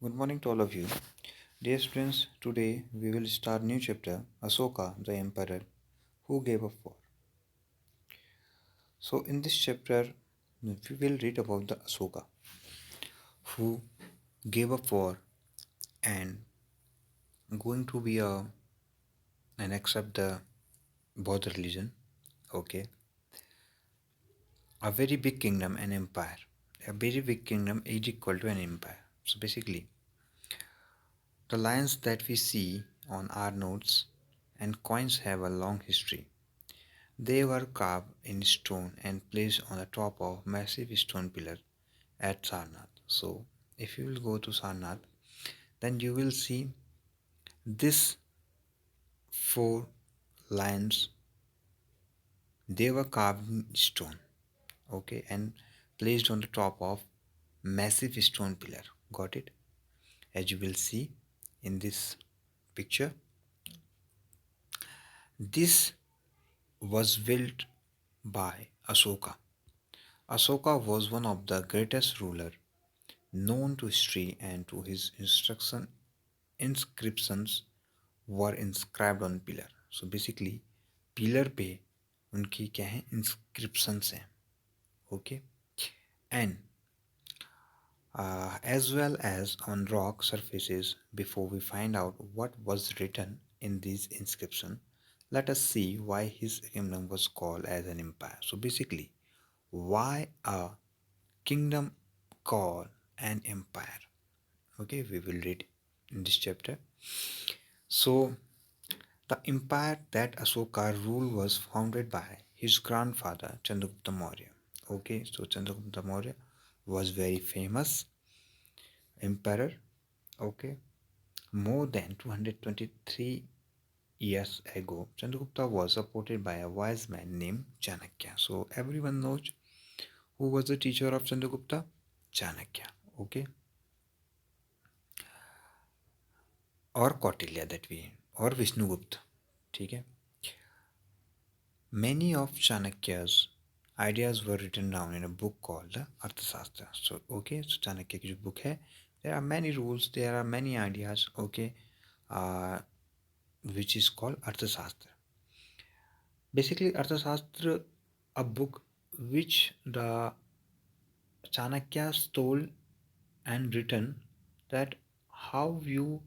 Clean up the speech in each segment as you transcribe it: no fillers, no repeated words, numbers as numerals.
Good morning to all of you. Dear students, today we will start new chapter Ashoka, the emperor who gave up war. So in this chapter we will read about the Ashoka who gave up war and going to be and accept the Baudd religion. Okay, a very big kingdom and empire. A very big kingdom is equal to an empire. So basically, the lions that we see on our notes and coins have a long history. They were carved in stone and placed on the top of massive stone pillars at Sarnath. So, if you will go to Sarnath, then you will see this four lions. They were carved in stone, okay, and placed on the top of massive stone pillar. Got it? As you will see in this picture, this was built by Ashoka. Ashoka was one of the greatest rulers known to history, and to his instruction inscriptions were inscribed on pillar. So basically pillar पे उनकी क्या है inscriptions हैं. Okay, and as well as on rock surfaces. Before we find out what was written in these inscriptions, let us see why his kingdom was called as an empire. So basically, why a kingdom called an empire? Okay, we will read in this chapter. So the empire that Ashoka ruled was founded by his grandfather Chandragupta Maurya. Okay, so Chandragupta Maurya was very famous emperor. Okay, more than 223 years ago, Chandragupta was supported by a wise man named Chanakya. So everyone knows who was the teacher of Chandragupta? Chanakya. Okay, और Kautilya that we or Vishnugupta. ठीक है. Many of Chanakya's ideas were written down in a book called the Arthashastra. So okay, so Chanakya की जो book है, there are many rules, there are many ideas. Okay, uh, which is called Arthashastra. Basically, Arthashastra, a book which the Chanakya stole and written that how you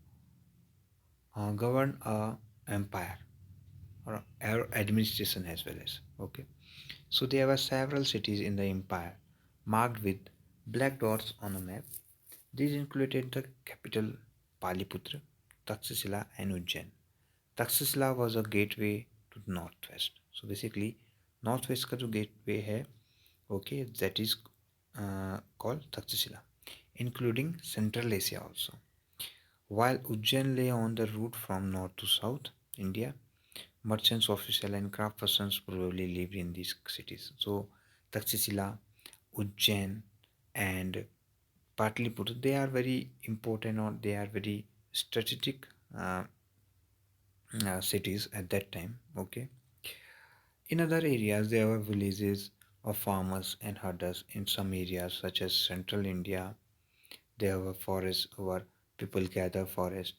govern a empire or administration as well as. Okay, so there were several cities in the empire marked with black dots on a map. These included the capital Paliputra, Takshashila, and Ujjain. Takshashila was a gateway to the northwest. So basically, northwest का जो gateway है, okay, that is called Takshashila, including Central Asia also. While Ujjain lay on the route from north to south India, merchants, officials, and craftspersons probably lived in these cities. So Takshashila, Ujjain, and Patliputra, they are very important or they are very strategic cities at that time. Okay. In other areas, there were villages of farmers and herders. In some areas, such as central India, there were forests where people gather forest,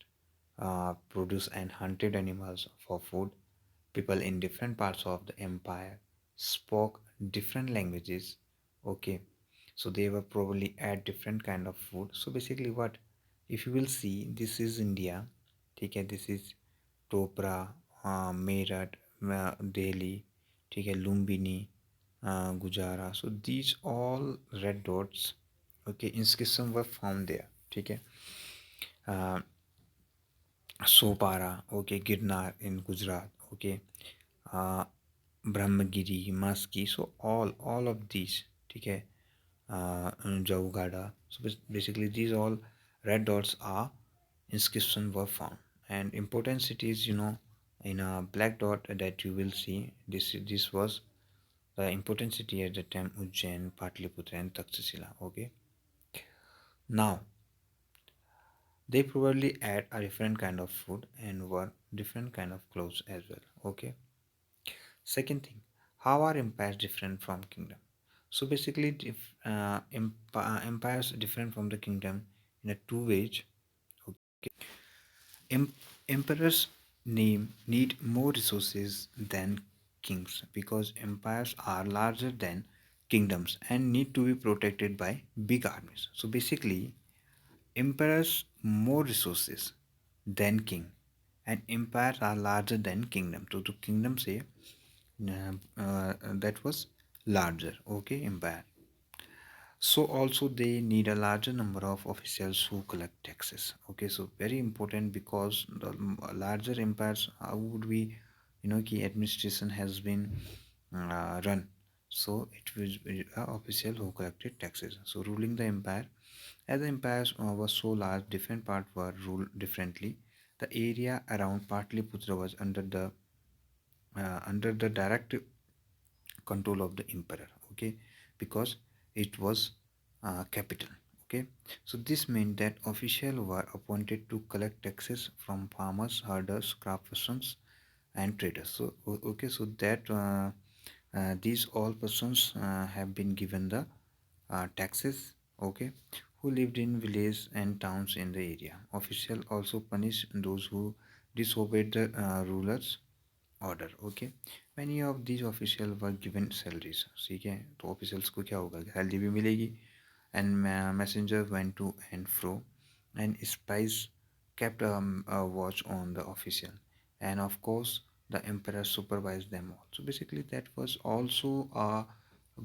produce and hunted animals for food. People in different parts of the empire spoke different languages. Okay, so they were probably at different kind of food. So basically, what if you will see, this is India. ठीक है, this is Topra, Meerut, Delhi, ठीक है, लुम्बिनी, गुजारा. So these all red dots, okay, inscription were found there. ठीक है, Sopara, okay, Girnar in Gujarat, okay, Brahmagiri, Maski. So all of these, ठीक है, Jauгada. So basically these all red dots are inscription were found. And important cities, in a black dot that you will see, this was the important city at the time: Ujjain, Patliputra, and Takshashila. Okay, now they probably had a different kind of food and wore different kind of clothes as well. Okay, second thing, how are empires different from kingdom? So basically, empires different from the kingdom in a two ways. Okay. Em- Emperors need more resources than kings because empires are larger than kingdoms and need to be protected by big armies. So basically, emperors more resources than king, and empires are larger than kingdom. So the kingdom say that was larger. Okay, empire. So also they need a larger number of officials who collect taxes. Okay, so very important because the larger empires, how would we, key administration has been run. So it was a official who collected taxes. So ruling the empire, as the empires was so large, different parts were ruled differently. The area around Patliputra was under the direct control of the emperor. Okay, because it was capital. Okay, so this meant that officials were appointed to collect taxes from farmers, herders, craftsmen, and traders. So okay, so that these all persons have been given the taxes. Okay, who lived in villages and towns in the area. Official also punish those who disobeyed the rulers order. Okay, many of these officials were given salaries. ठीक है, तो officials को क्या होगा, salary भी मिलेगी. And messenger went to and fro, and spies kept a watch on the official, and of course the emperor supervised them all. So basically that was also a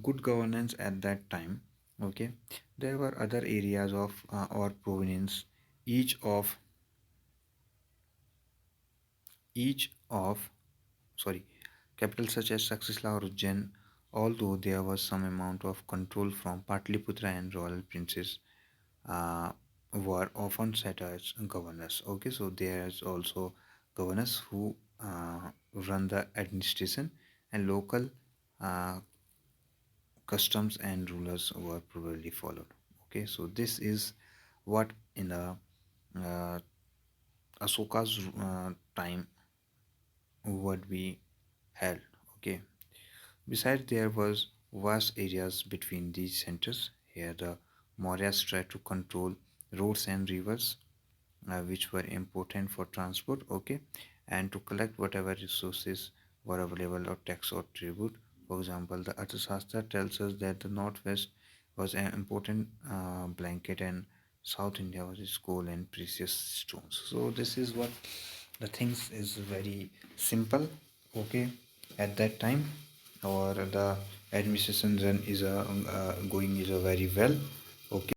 good governance at that time. Okay, there were other areas of or province, each of each of sorry capitals such as Saxisla or Ujjain, although there was some amount of control from Patliputra, and royal princes uh, were often set as governors. Okay, so there's also governors who run the administration, and local uh, customs and rulers were probably followed. Okay, so this is what in the uh, Ashoka's time would be held. Okay, besides, there was vast areas between these centers. Here, the Mauryas tried to control roads and rivers, which were important for transport. Okay, and to collect whatever resources were available or tax or tribute. For example, the Arthashastra tells us that the northwest was an important blanket, and South India was its gold and precious stones. So this is what the things is very simple. Okay, at that time, or the administration run is going is very well. Okay,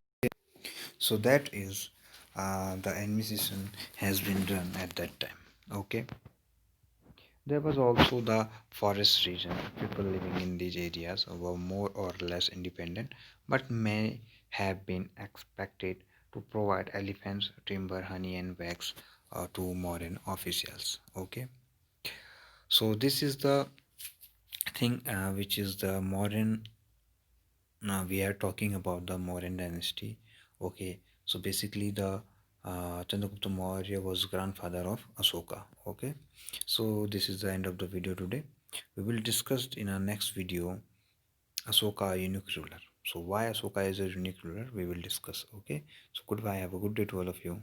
so that is the administration has been done at that time. Okay, there was also the forest region. People living in these areas were more or less independent, but may have been expected to provide elephants, timber, honey, and wax to modern officials. Okay, so this is the thing which is the modern. Now we are talking about the Mauryan dynasty. Okay, so basically the Chandragupta Maurya was grandfather of Ashoka. Okay, so this is the end of the video today. We will discuss in our next video Ashoka, a unique ruler. So why Ashoka is a unique ruler, we will discuss. Okay, so goodbye. Have a good day to all of you.